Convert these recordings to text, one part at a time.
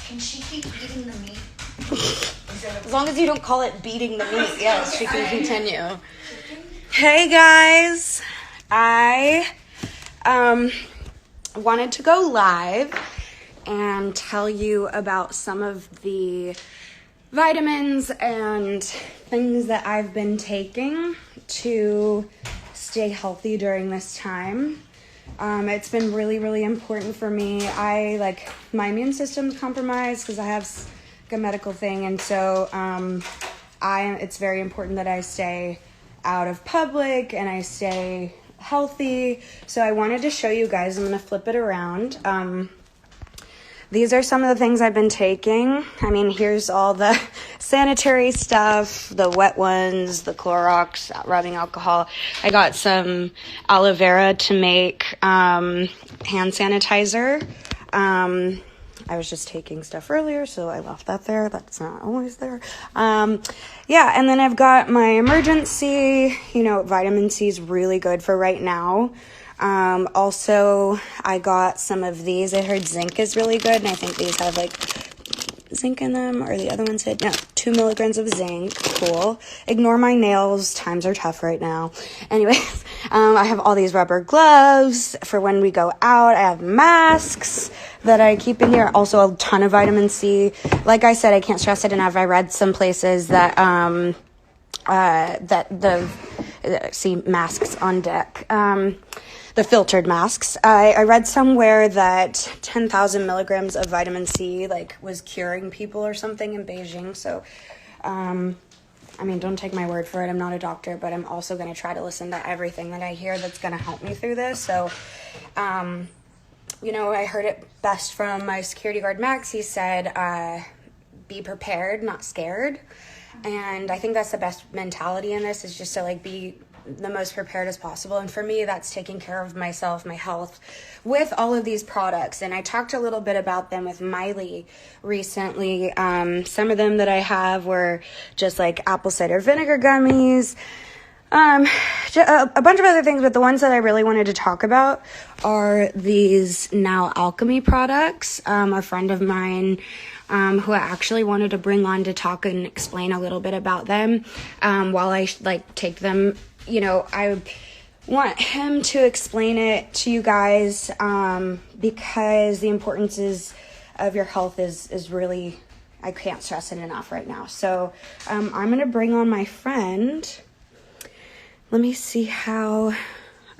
Can she keep eating the meat? As long as you don't call it beating the meat, yes, she can continue. Hey guys, I wanted to go live and tell you about some of the vitamins and things that I've been taking to stay healthy during this time. It's been really, really important for me. My immune system's compromised because I have a medical thing, and so it's very important that I stay out of public and I stay healthy. So I wanted to show you guys. I'm going to flip it around. These are some of the things I've been taking. I mean, here's all the sanitary stuff, the wet ones, the Clorox, rubbing alcohol. I got some aloe vera to make hand sanitizer. I was just taking stuff earlier, so I left that there. That's not always there. And then I've got my emergency. Vitamin C is really good for right now. Also, I got some of these. I heard zinc is really good, and I think these have zinc in them, or the other ones had 2 milligrams of zinc. Cool. Ignore my nails. Times are tough right now. Anyways, I have all these rubber gloves for when we go out. I have masks that I keep in here. Also, a ton of vitamin C. Like I said, I can't stress it enough. I read some places that see masks on deck. The filtered masks. I read somewhere that 10,000 milligrams of vitamin C was curing people or something in Beijing. So, don't take my word for it. I'm not a doctor, but I'm also going to try to listen to everything that I hear that's going to help me through this. So, I heard it best from my security guard, Max. He said, be prepared, not scared. And I think that's the best mentality in this, is just to be the most prepared as possible. And for me, that's taking care of myself, my health, with all of these products. And I talked a little bit about them with Miley recently. Some of them that I have were just apple cider vinegar gummies, a bunch of other things, but the ones that I really wanted to talk about are these Now Alchemy products. A friend of mine who I actually wanted to bring on to talk and explain a little bit about them while I take them. I want him to explain it to you guys because the importance of your health is really, I can't stress it enough right now. So I'm going to bring on my friend. Let me see how,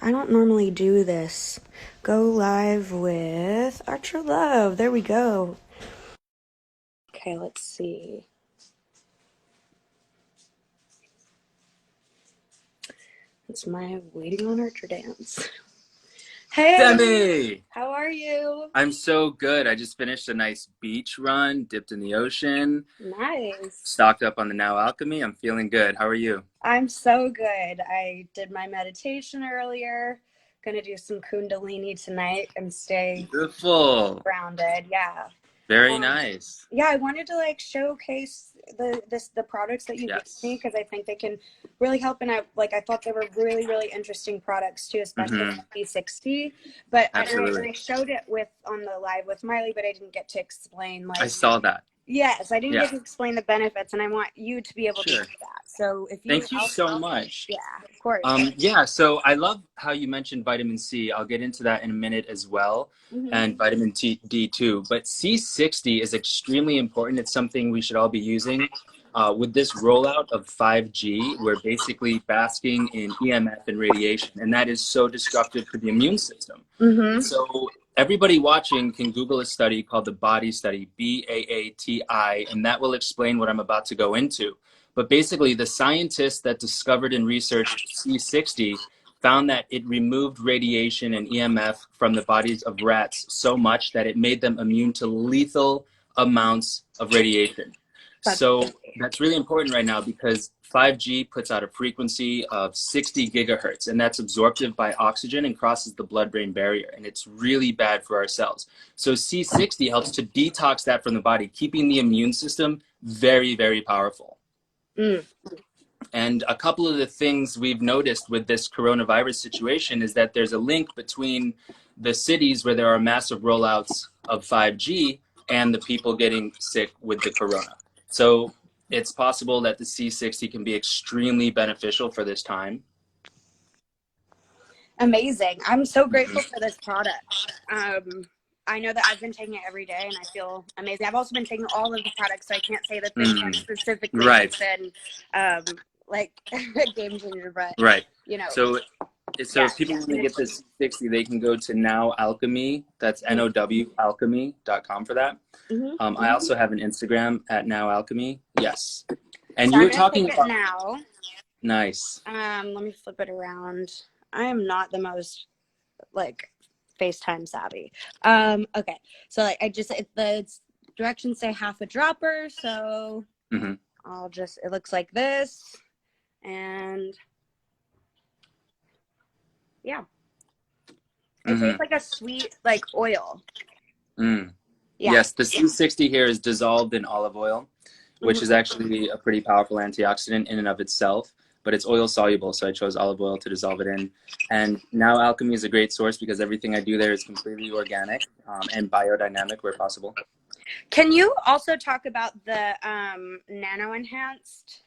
I don't normally do this. Go live with Archer Love. There we go. Okay, let's see. It's my waiting on her to dance. Hey, Demi! How are you? I'm so good. I just finished a nice beach run, dipped in the ocean. Nice. Stocked up on the Now Alchemy. I'm feeling good. How are you? I'm so good. I did my meditation earlier. Gonna do some Kundalini tonight and stay Beautiful. grounded. Yeah. Very nice. Yeah, I wanted to showcase the products that you give me, because I think they can really help. And I thought they were really, really interesting products too, especially P60. But I showed it on the live with Miley, but I didn't get to explain I saw that. Yes, I didn't get to explain the benefits, and I want you to be able to do that. So if you Thank you so much. Yeah, of course. So I love how you mentioned vitamin C. I'll get into that in a minute as well, and vitamin D too. But C60 is extremely important. It's something we should all be using. With this rollout of 5G, we're basically basking in EMF and radiation, and that is so destructive for the immune system. So everybody watching can Google a study called the Body Study, BAATI, and that will explain what I'm about to go into. But basically, the scientists that discovered and researched C60 found that it removed radiation and EMF from the bodies of rats so much that it made them immune to lethal amounts of radiation. So that's really important right now, because 5G puts out a frequency of 60 gigahertz, and that's absorptive by oxygen and crosses the blood-brain barrier, and it's really bad for our cells. So C60 helps to detox that from the body, keeping the immune system very, very powerful. And a couple of the things we've noticed with this coronavirus situation is that there's a link between the cities where there are massive rollouts of 5G and the people getting sick with the corona. So it's possible that the C60 can be extremely beneficial for this time. Amazing. I'm so grateful for this product. I know that I've been taking it every day and I feel amazing. I've also been taking all of the products, so I can't say that this one specifically has been like a game changer, but you know. So if people want to get this 60, they can go to Now Alchemy. That's NOWalchemy.com for that. I also have an Instagram at Now Alchemy. Yes. And so you were talking about now. Nice. Let me flip it around. I am not the most like FaceTime savvy. Okay. So like the directions say half a dropper, so I'll just, it looks like this, and yeah. It tastes like a sweet, like oil. Yeah. Yes, the C60 here is dissolved in olive oil, which is actually a pretty powerful antioxidant in and of itself, but it's oil soluble, so I chose olive oil to dissolve it in. And Now Alchemy is a great source because everything I do there is completely organic and biodynamic where possible. Can you also talk about the nano enhanced?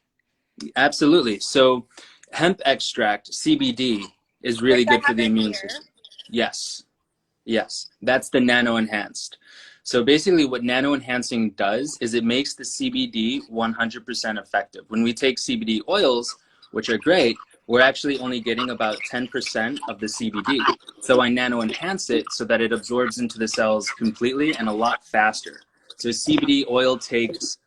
Absolutely. So hemp extract, CBD, is really good for the immune system. Yes. Yes. That's the nano enhanced. So basically what nano enhancing does is it makes the CBD 100% effective. When we take CBD oils, which are great, we're actually only getting about 10% of the CBD. So I nano enhance it so that it absorbs into the cells completely and a lot faster. So CBD oil takes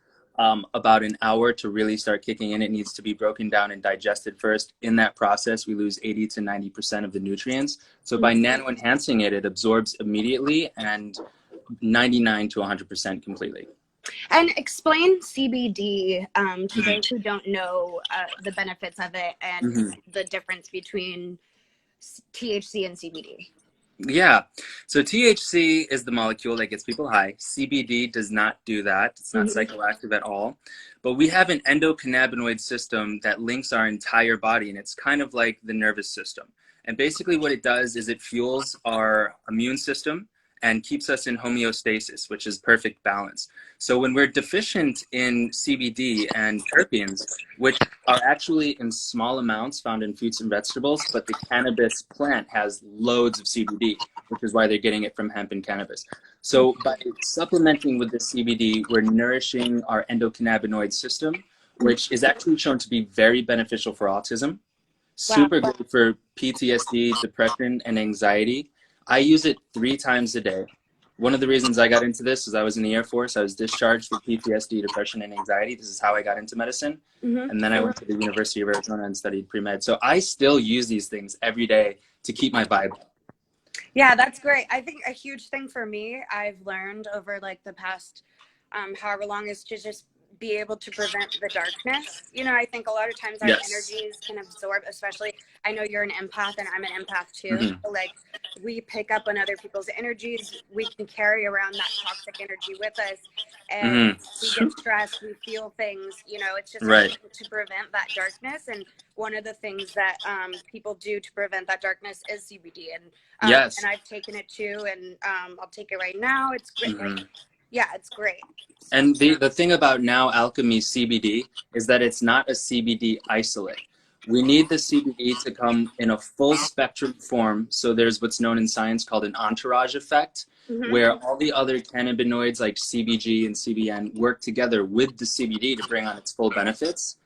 about an hour to really start kicking in. It needs to be broken down and digested first. In that process, we lose 80 to 90% of the nutrients. So by nano enhancing it, it absorbs immediately and 99 to 100% completely. And explain CBD to those who don't know the benefits of it and the difference between THC and CBD. Yeah. So THC is the molecule that gets people high. CBD does not do that. It's not psychoactive at all. But we have an endocannabinoid system that links our entire body, and it's kind of like the nervous system. And basically what it does is it fuels our immune system and keeps us in homeostasis, which is perfect balance. So when we're deficient in CBD and terpenes, which are actually in small amounts found in fruits and vegetables, but the cannabis plant has loads of CBD, which is why they're getting it from hemp and cannabis. So by supplementing with the CBD, we're nourishing our endocannabinoid system, which is actually shown to be very beneficial for autism, super good for PTSD, depression, and anxiety. I use it 3 times a day. One of the reasons I got into this is I was in the Air Force. I was discharged for PTSD, depression, and anxiety. This is how I got into medicine. And then I went to the University of Arizona and studied pre-med. So I still use these things every day to keep my vibe up. Yeah, that's great. I think a huge thing for me, I've learned over like the past however long, is to just be able to prevent the darkness. You know, I think a lot of times our energies can absorb, especially, I know you're an empath and I'm an empath too. So like we pick up on other people's energies. We can carry around that toxic energy with us, and we get stressed, we feel things, you know, it's just to prevent that darkness. And one of the things that people do to prevent that darkness is CBD. And and I've taken it too, and I'll take it right now. It's great. Like, yeah, it's great. And the thing about Now Alchemy CBD is that it's not a CBD isolate. We need the CBD to come in a full spectrum form. So there's what's known in science called an entourage effect, where all the other cannabinoids like CBG and CBN work together with the CBD to bring on its full benefits.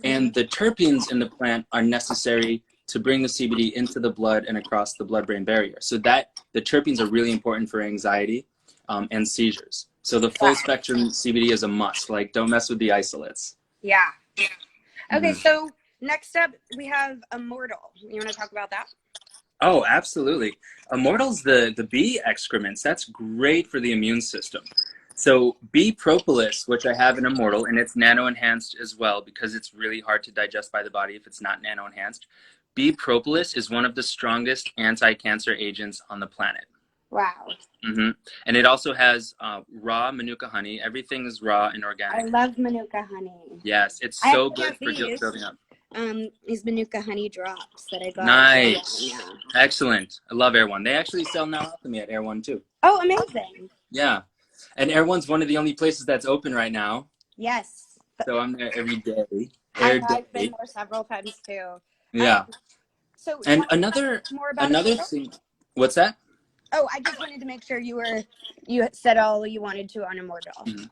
And the terpenes in the plant are necessary to bring the CBD into the blood and across the blood-brain barrier. So that the terpenes are really important for anxiety and seizures. So the full spectrum CBD is a must. Like, don't mess with the isolates. Yeah. Okay, so next up we have Immortal. You want to talk about that? Oh, absolutely. Immortal's the bee excrements. That's great for the immune system. So bee propolis, which I have in Immortal, and it's nano-enhanced as well because it's really hard to digest by the body if it's not nano-enhanced. Bee propolis is one of the strongest anti-cancer agents on the planet. Wow. And it also has raw manuka honey. Everything is raw and organic. I love manuka honey. Yes, it's so good for building up. These manuka honey drops that I got. Nice. Excellent. I love Air One. They actually sell Now Alchemy at Air One too. Oh, amazing. Yeah. And Erewhon's one of the only places that's open right now. Yes. So I'm there every day. I've been there several times too. Yeah. So And tell me more about another Immortals. thing. What's that? Oh, I just wanted to make sure you said all you wanted to on Immortal. Mhm.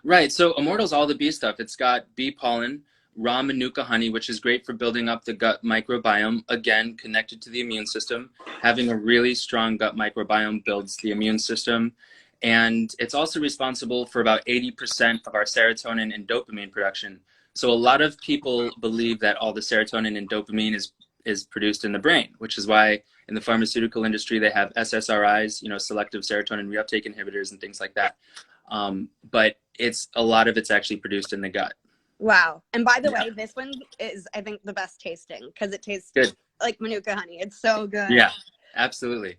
Right. So Immortal's all the bee stuff. It's got bee pollen, raw manuka honey, which is great for building up the gut microbiome. Again, connected to the immune system. Having a really strong gut microbiome builds the immune system. And it's also responsible for about 80% of our serotonin and dopamine production. So a lot of people believe that all the serotonin and dopamine is produced in the brain, which is why in the pharmaceutical industry they have SSRIs, selective serotonin reuptake inhibitors and things like that. But a lot of it's actually produced in the gut. Wow. And by the way, this one is, I think, the best tasting because it tastes good, like Manuka honey. It's so good. Yeah, absolutely.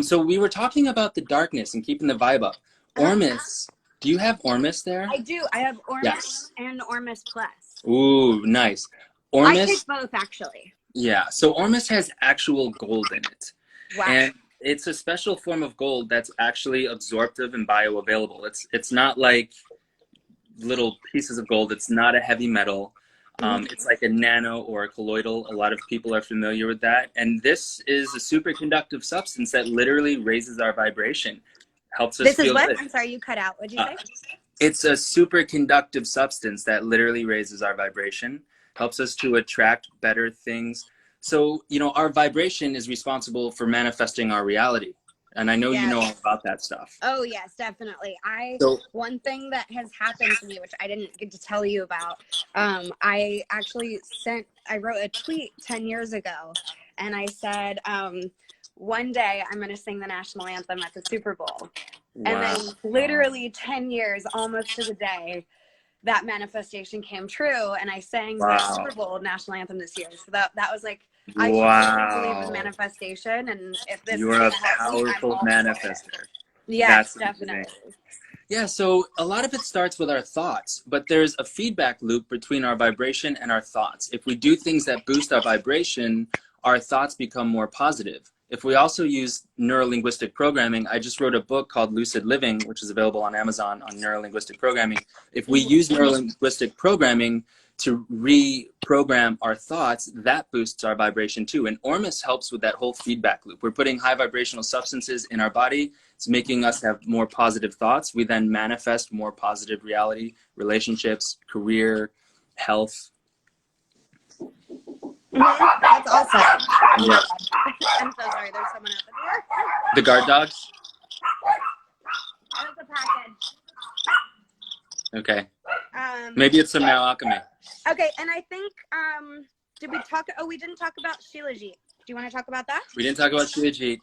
So we were talking about the darkness and keeping the vibe up. Ormus, do you have Ormus there? I do. I have Ormus Yes. and Ormus Plus. Ooh, nice. I take both, actually. Yeah, so Ormus has actual gold in it. Wow. And it's a special form of gold that's actually absorptive and bioavailable. It's not like little pieces of gold. It's not a heavy metal. It's like a nano or a colloidal. A lot of people are familiar with that. And this is a superconductive substance that literally raises our vibration. Helps us feel good. This is what? I'm sorry, you cut out. What'd you say? It's a superconductive substance that literally raises our vibration. Helps us to attract better things. So, our vibration is responsible for manifesting our reality. And I know you know all about that stuff. Oh, yes, definitely. One thing that has happened to me, which I didn't get to tell you about, I wrote a tweet 10 years ago, and I said, one day I'm going to sing the national anthem at the Super Bowl. Wow. And then literally 10 years, almost to the day, that manifestation came true, and I sang the Super Bowl national anthem this year. So that was like, I truly believe in manifestation, and if this you're a powerful manifester. Yes, definitely. Yeah, so a lot of it starts with our thoughts, but there's a feedback loop between our vibration and our thoughts. If we do things that boost our vibration, our thoughts become more positive. If we also use neurolinguistic programming, I just wrote a book called Lucid Living, which is available on Amazon on neurolinguistic programming. If we use neurolinguistic programming to reprogram our thoughts, that boosts our vibration too. And Ormus helps with that whole feedback loop. We're putting high vibrational substances in our body. It's making us have more positive thoughts. We then manifest more positive reality, relationships, career, health. That's awesome. Yeah. I'm so sorry. There's someone at the door. The guard dogs? That was a package. Okay. Maybe it's some Now Alchemy. Okay, and I think, did we talk? Oh, we didn't talk about Shilajit. Do you want to talk about that? We didn't talk about Shilajit.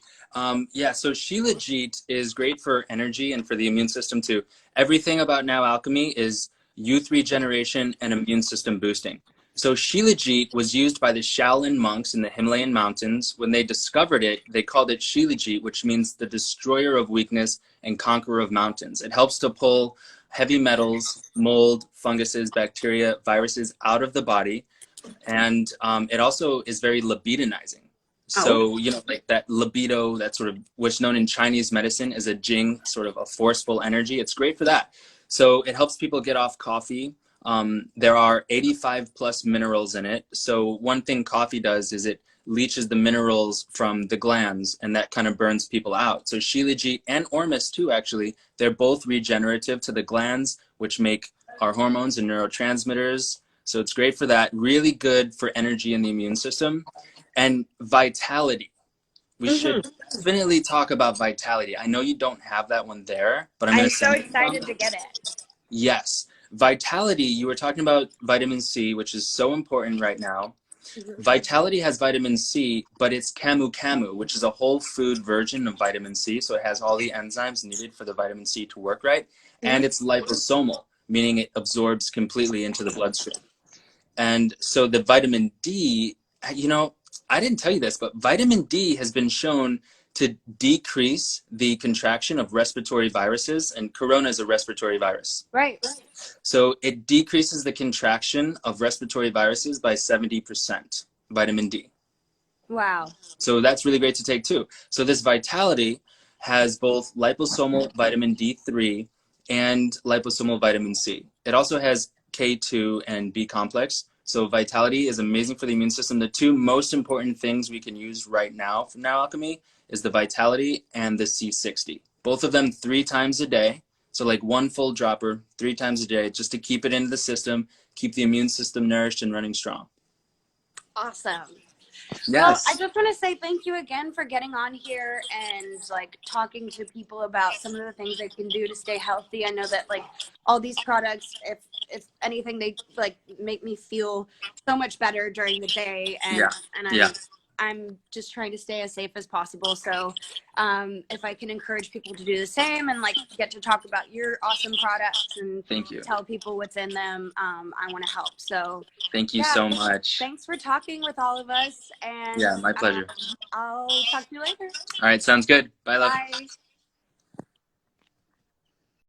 Yeah, so Shilajit is great for energy and for the immune system too. Everything about Now Alchemy is youth regeneration and immune system boosting. So Shilajit was used by the Shaolin monks in the Himalayan mountains. When they discovered it, they called it Shilajit, which means the destroyer of weakness and conqueror of mountains. It helps to pull heavy metals, mold, funguses, bacteria, viruses out of the body. And it also is very libidinizing. So, like that libido, that sort of, what's known in Chinese medicine as a jing, sort of a forceful energy. It's great for that. So it helps people get off coffee. There are 85 plus minerals in it. So one thing coffee does is it leaches the minerals from the glands, and that kind of burns people out. So Shilajit and Ormus too, actually, they're both regenerative to the glands, which make our hormones and neurotransmitters. So it's great for that. Really good for energy in the immune system. And vitality. We should definitely talk about vitality. I know you don't have that one there, but I'm so excited to get it. Yes. Vitality, you were talking about vitamin C, which is so important right now. Vitality has vitamin C, but it's camu, which is a whole food version of vitamin C. So it has all the enzymes needed for the vitamin C to work right. And it's liposomal, meaning it absorbs completely into the bloodstream. And so the vitamin D, I didn't tell you this, but vitamin D has been shown to decrease the contraction of respiratory viruses, and corona is a respiratory virus. Right. So it decreases the contraction of respiratory viruses by 70%, vitamin D. Wow. So that's really great to take too. So this vitality has both liposomal vitamin D3 and liposomal vitamin C. It also has K2 and B complex. So Vitality is amazing for the immune system. The two most important things we can use right now from Now Alchemy is the Vitality and the C60. Both of them 3 times a day. So like one full dropper 3 times a day, just to keep it into the system, keep the immune system nourished and running strong. Awesome. Well, I Yes. just want to say thank you again for getting on here and like talking to people about some of the things they can do to stay healthy. I know that like all these products, if anything, they like make me feel so much better during the day, Yeah. and Yeah. I'm just trying to stay as safe as possible. So if I can encourage people to do the same and like get to talk about your awesome products and Thank you. tell people what's in them, I want to help. So Thank you yeah, so much. thanks for talking with all of us, Yeah, and my pleasure. I'll talk to you later. All right, sounds good. Bye, love. Bye.